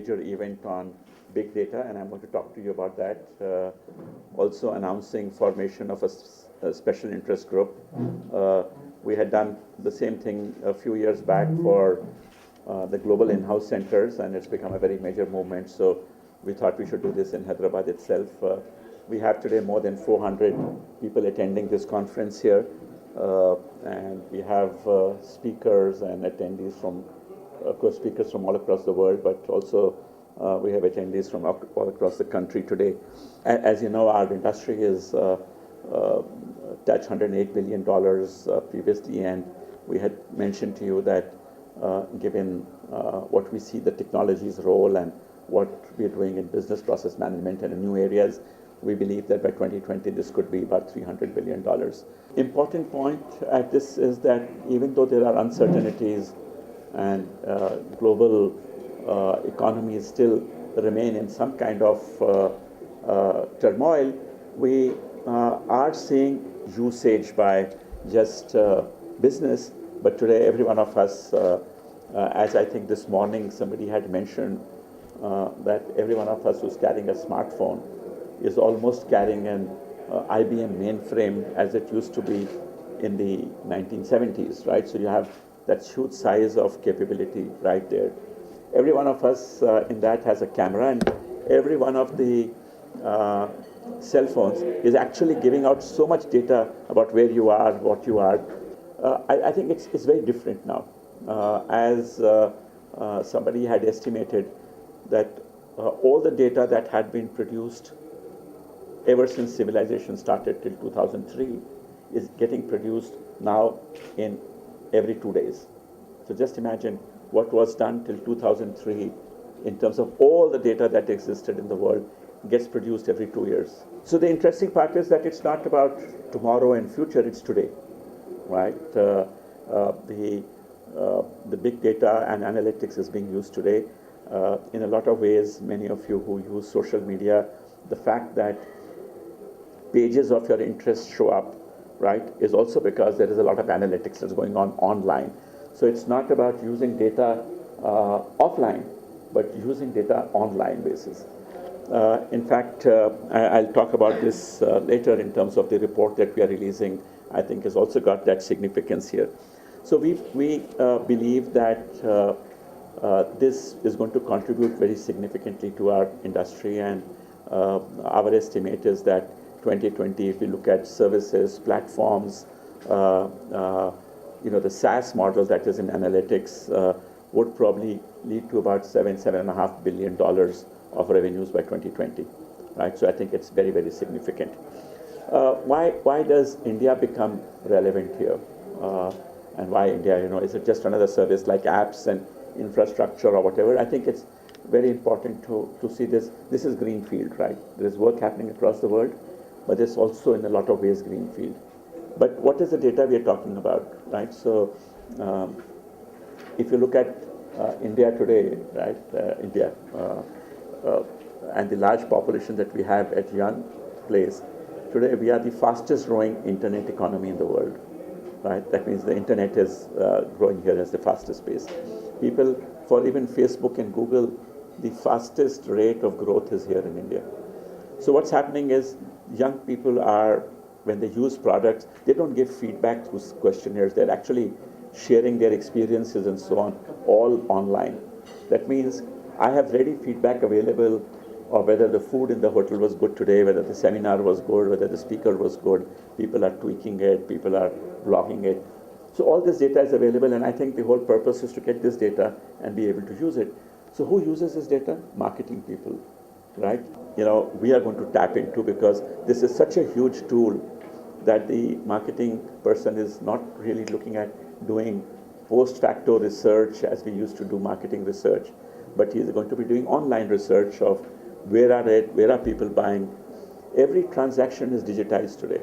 major event on big data, and I'm going to talk to you about that. Also announcing formation of a special interest group. We had done the same thing a few years back for the global in-house centers, and it's become a very major movement. So we thought we should do this in Hyderabad itself. We have today more than 400 people attending this conference here, and we have speakers and attendees from, of course, speakers from all across the world, but also we have attendees from all across the country today. As you know, our industry is touched $108 billion previously, and we had mentioned to you that given what we see the technology's role and what we're doing in business process management and in new areas, we believe that by 2020 this could be about $300 billion. Important point at this is that even though there are uncertainties and global economies still remain in some kind of turmoil, we are seeing usage by just business. But today every one of us, as I think this morning somebody had mentioned, that every one of us who's carrying a smartphone is almost carrying an IBM mainframe as it used to be in the 1970s, right? So you have that huge size of capability right there. Every one of us in that has a camera, and every one of the cell phones is actually giving out so much data about where you are, what you are. I think it's very different now. As somebody had estimated that all the data that had been produced ever since civilization started till 2003 is getting produced now in every 2 days. So just imagine what was done till 2003 in terms of all the data that existed in the world gets produced every 2 years. So the interesting part is that it's not about tomorrow and future, it's today, right? The big data and analytics is being used today. In a lot of ways, many of you who use social media, the fact that pages of your interest show up, right, is also because there is a lot of analytics that's going on online. So it's not about using data offline, but using data online basis. In fact, I'll talk about this later in terms of the report that we are releasing. I think has also got that significance here. So we believe that this is going to contribute very significantly to our industry, and our estimate is that 2020, if we look at services, platforms, the SaaS model that is in analytics would probably lead to about $7.5 billion of revenues by 2020, right? So I think it's very, very significant. Why does India become relevant here? And why India, is it just another service like apps and infrastructure or whatever? I think it's very important to see this. This is greenfield, right? There's work happening across the world, but there's also in a lot of ways greenfield. But what is the data we are talking about, right? So if you look at India today, right, and the large population that we have at young place, today we are the fastest growing internet economy in the world, right? That means the internet is growing here as the fastest pace. People, for even Facebook and Google, the fastest rate of growth is here in India. So what's happening is young people are, when they use products, they don't give feedback through questionnaires. They're actually sharing their experiences and so on, all online. That means I have ready feedback available of whether the food in the hotel was good today, whether the seminar was good, whether the speaker was good. People are tweaking it, people are blogging it. So all this data is available, and I think the whole purpose is to get this data and be able to use it. So who uses this data? Marketing people, right? We are going to tap into, because this is such a huge tool that the marketing person is not really looking at doing post-facto research as we used to do marketing research, but he is going to be doing online research of where are people buying. Every transaction is digitized today.